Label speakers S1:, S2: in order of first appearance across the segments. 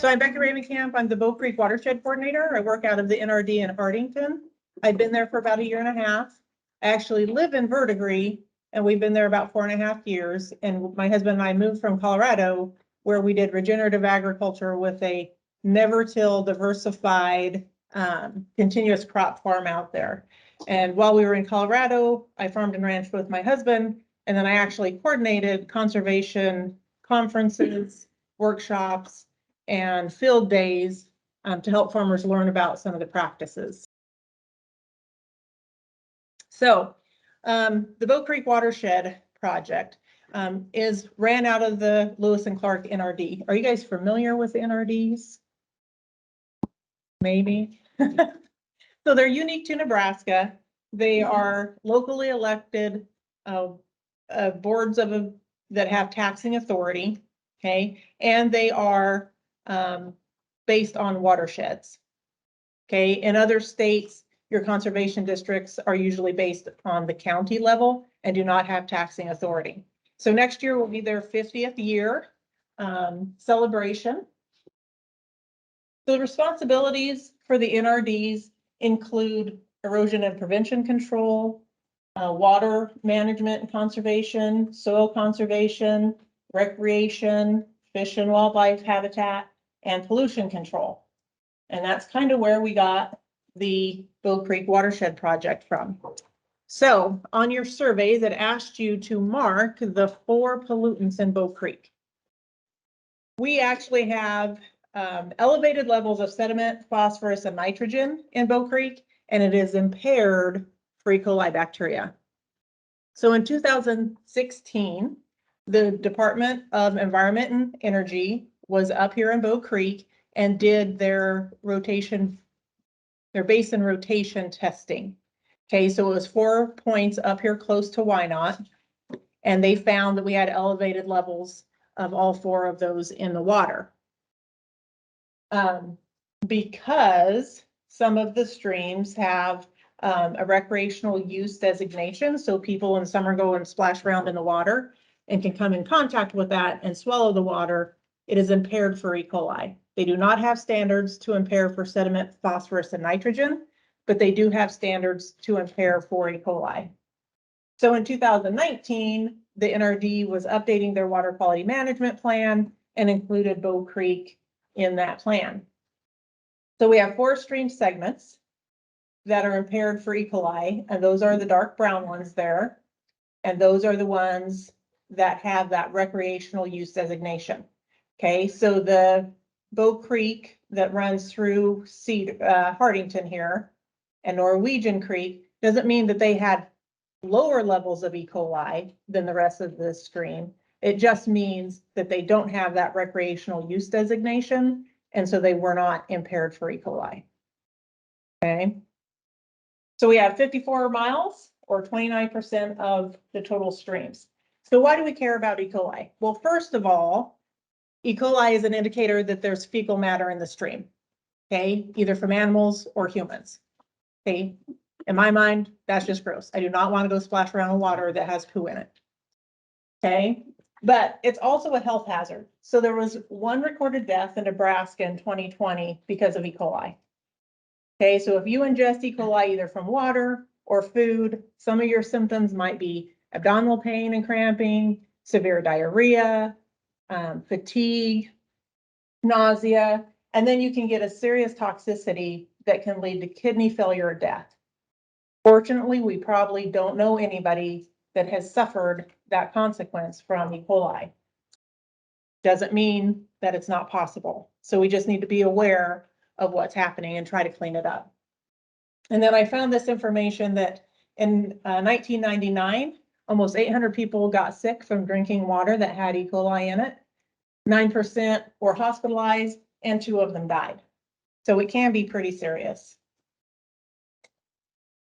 S1: So I'm Becky Ravenkamp. I'm the Creek Watershed Coordinator. I work out of the NRD in Hardington. I've been there for about 1.5 years. I actually live in Verdigris, and we've been there about 4.5 years. And my husband and I moved from Colorado, where we did regenerative agriculture with a never-till diversified continuous crop farm out there. And while we were in Colorado, I farmed and ranched with my husband, and then I actually coordinated conservation conferences, workshops, and field days to help farmers learn about some of the practices. So the Creek Watershed Project is ran out of the Lewis and Clark NRD. Are you guys familiar with the NRDs? Maybe. So they're unique to Nebraska. They are locally elected boards that have taxing authority, okay? And they are based on watersheds, okay? In other states, your conservation districts are usually based on the county level and do not have taxing authority. So next year will be their 50th year celebration. So the responsibilities for the NRDs include erosion and prevention control, water management and conservation, soil conservation, recreation, fish and wildlife habitat, and pollution control. And that's kind of where we got the Creek Watershed Project from. So on your survey that asked you to mark the 4 pollutants in Bow Creek, we actually have elevated levels of sediment, phosphorus, and nitrogen in Bow Creek, and it is impaired for E. coli bacteria. So in 2016, the Department of Environment and Energy was up here in Bow Creek and did their basin rotation testing. Okay, so it was 4 points up here close to Wynot, and they found that we had elevated levels of all 4 of those in the water. Because some of the streams have a recreational use designation, so people in the summer go and splash around in the water and can come in contact with that and swallow the water, it is impaired for E. coli. They do not have standards to impair for sediment, phosphorus, and nitrogen, but they do have standards to impair for E. coli. So in 2019, the NRD was updating their water quality management plan and included Bow Creek in that plan. So we have 4 stream segments that are impaired for E. coli, and those are the dark brown ones there. And those are the ones that have that recreational use designation. Okay, so the Bow Creek that runs through Hardington here and Norwegian Creek doesn't mean that they had lower levels of E. coli than the rest of the stream. It just means that they don't have that recreational use designation, and so they were not impaired for E. coli. Okay. So we have 54 miles or 29% of the total streams. So why do we care about E. coli? Well, first of all, E. coli is an indicator that there's fecal matter in the stream, okay, either from animals or humans. Okay, in my mind, that's just gross. I do not want to go splash around in water that has poo in it. Okay, but it's also a health hazard. So there was 1 recorded death in Nebraska in 2020 because of E. coli. Okay, so if you ingest E. coli either from water or food, some of your symptoms might be abdominal pain and cramping, severe diarrhea, fatigue, nausea, and then you can get a serious toxicity that can lead to kidney failure or death. Fortunately, we probably don't know anybody that has suffered that consequence from E. coli. Doesn't mean that it's not possible. So we just need to be aware of what's happening and try to clean it up. And then I found this information that in 1999, almost 800 people got sick from drinking water that had E. coli in it. 9% were hospitalized and 2 of them died. So it can be pretty serious.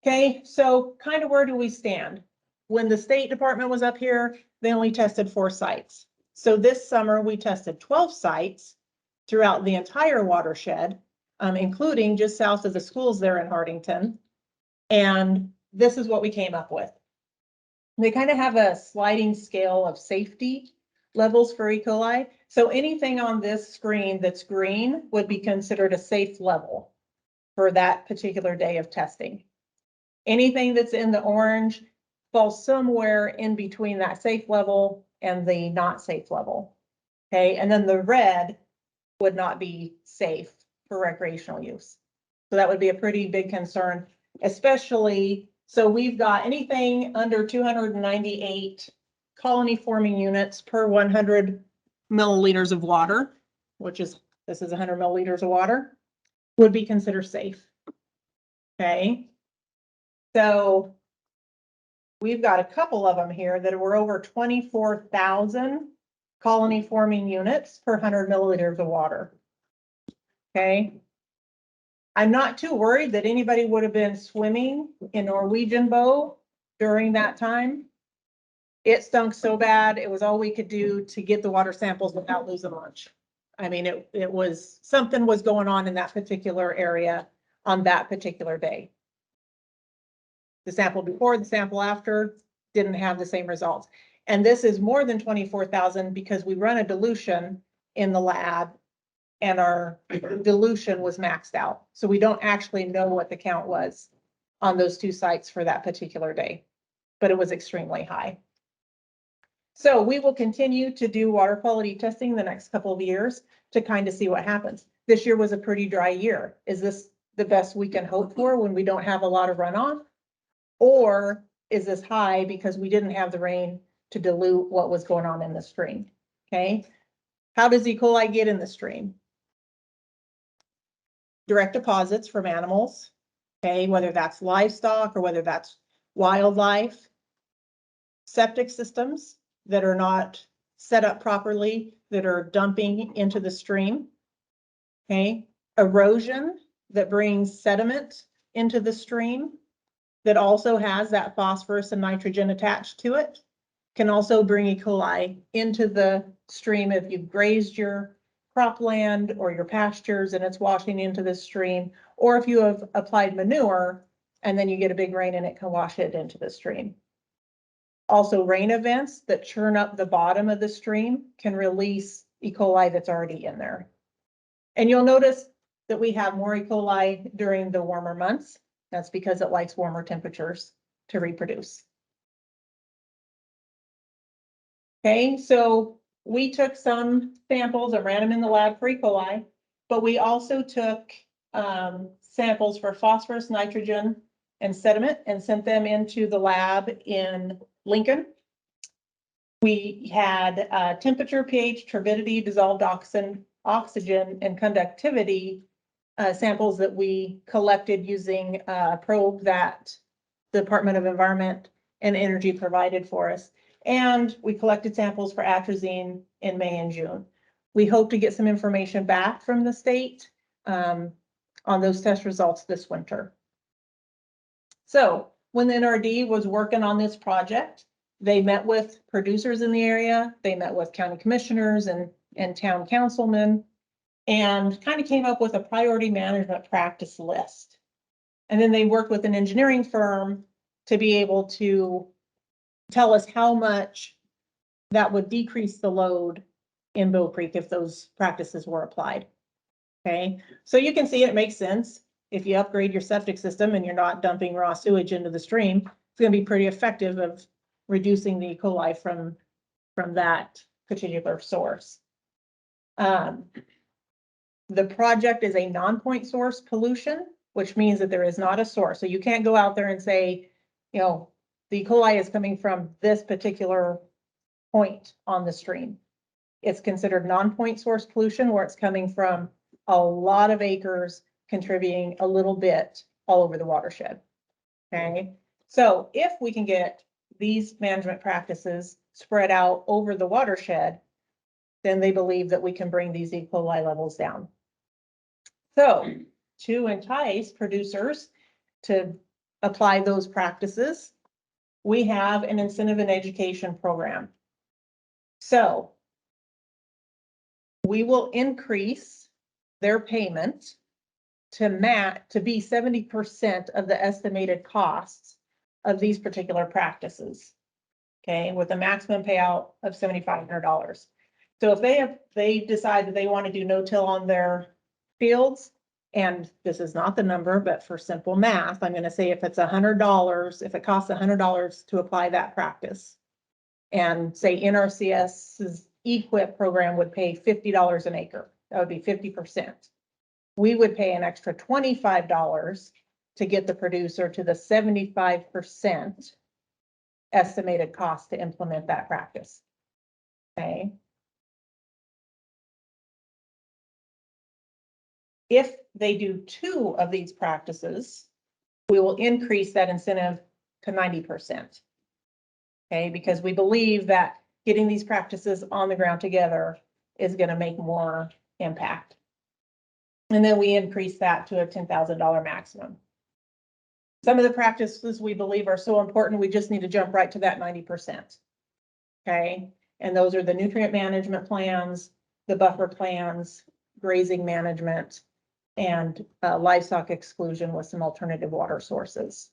S1: Okay, so kind of where do we stand? When the State Department was up here, they only tested 4 sites. So this summer we tested 12 sites throughout the entire watershed, including just south of the schools there in Hardington. And this is what we came up with. They kind of have a sliding scale of safety levels for E. coli. So anything on this screen that's green would be considered a safe level for that particular day of testing. Anything that's in the orange falls somewhere in between that safe level and the not safe level. Okay, and then the red would not be safe for recreational use. So that would be a pretty big concern, especially, so we've got anything under 298 colony forming units per 100 milliliters of water, which is, this is 100 milliliters of water, would be considered safe. Okay. So we've got a couple of them here that were over 24,000 colony forming units per 100 milliliters of water. Okay. I'm not too worried that anybody would have been swimming in Norwegian Bow during that time. It stunk so bad, it was all we could do to get the water samples without losing lunch. I mean, it was, something was going on in that particular area on that particular day. The sample before, the sample after didn't have the same results. And this is more than 24,000 because we run a dilution in the lab and our dilution was maxed out. So we don't actually know what the count was on those two sites for that particular day, but it was extremely high. So we will continue to do water quality testing the next couple of years to kind of see what happens. This year was a pretty dry year. Is this the best we can hope for when we don't have a lot of runoff? Or is this high because we didn't have the rain to dilute what was going on in the stream? Okay. How does E. coli get in the stream? Direct deposits from animals, okay, whether that's livestock or whether that's wildlife. Septic systems that are not set up properly, that are dumping into the stream, okay. Erosion that brings sediment into the stream that also has that phosphorus and nitrogen attached to it, can also bring E. coli into the stream if you've grazed your cropland or your pastures and it's washing into the stream, or if you have applied manure and then you get a big rain and it can wash it into the stream. Also, rain events that churn up the bottom of the stream can release E. coli that's already in there. And you'll notice that we have more E. coli during the warmer months. That's because it likes warmer temperatures to reproduce. Okay, so we took some samples and ran them in the lab for E. coli, but we also took samples for phosphorus, nitrogen, and sediment and sent them into the lab in Lincoln. We had temperature, pH, turbidity, dissolved oxygen, and conductivity samples that we collected using a probe that the Department of Environment and Energy provided for us. And we collected samples for atrazine in May and June. We hope to get some information back from the state on those test results this winter. So when the NRD was working on this project, they met with producers in the area, they met with county commissioners and town councilmen, and kind of came up with a priority management practice list. And then they worked with an engineering firm to be able to tell us how much that would decrease the load in Bow Creek if those practices were applied. Okay, so you can see it makes sense. If you upgrade your septic system and you're not dumping raw sewage into the stream, it's going to be pretty effective of reducing the E. coli from that particular source. The project is a non-point source pollution, which means that there is not a source. So you can't go out there and say, you know, the E. coli is coming from this particular point on the stream. It's considered non-point source pollution where it's coming from a lot of acres contributing a little bit all over the watershed. Okay, so if we can get these management practices spread out over the watershed, then they believe that we can bring these E. coli levels down. So to entice producers to apply those practices, we have an incentive and education program. So we will increase their payment to be 70% of the estimated costs of these particular practices. Okay, with a maximum payout of $7,500. So if they decide that they want to do no-till on their fields, and this is not the number, but for simple math, I'm gonna say if it's $100, if it costs $100 to apply that practice, and say NRCS's EQIP program would pay $50 an acre, that would be 50%. We would pay an extra $25 to get the producer to the 75% estimated cost to implement that practice. Okay. If they do 2 of these practices, we will increase that incentive to 90%. Okay, because we believe that getting these practices on the ground together is going to make more impact. And then we increase that to a $10,000 maximum. Some of the practices we believe are so important, we just need to jump right to that 90%. Okay, and those are the nutrient management plans, the buffer plans, grazing management, and livestock exclusion with some alternative water sources.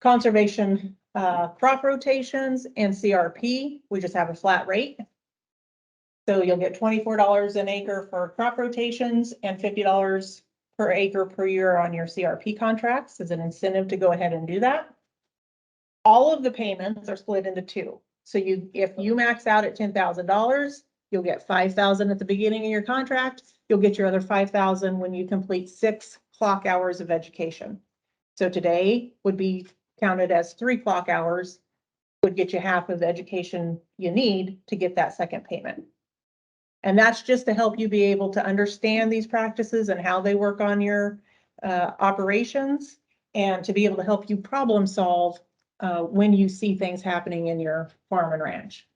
S1: Conservation crop rotations and CRP, we just have a flat rate. So you'll get $24 an acre for crop rotations and $50 per acre per year on your CRP contracts as an incentive to go ahead and do that. All of the payments are split into 2. So if you max out at $10,000, you'll get $5,000 at the beginning of your contract. You'll get your other $5,000 when you complete 6 clock hours of education. So today would be counted as 3 clock hours, would get you half of the education you need to get that second payment. And that's just to help you be able to understand these practices and how they work on your operations, and to be able to help you problem solve when you see things happening in your farm and ranch.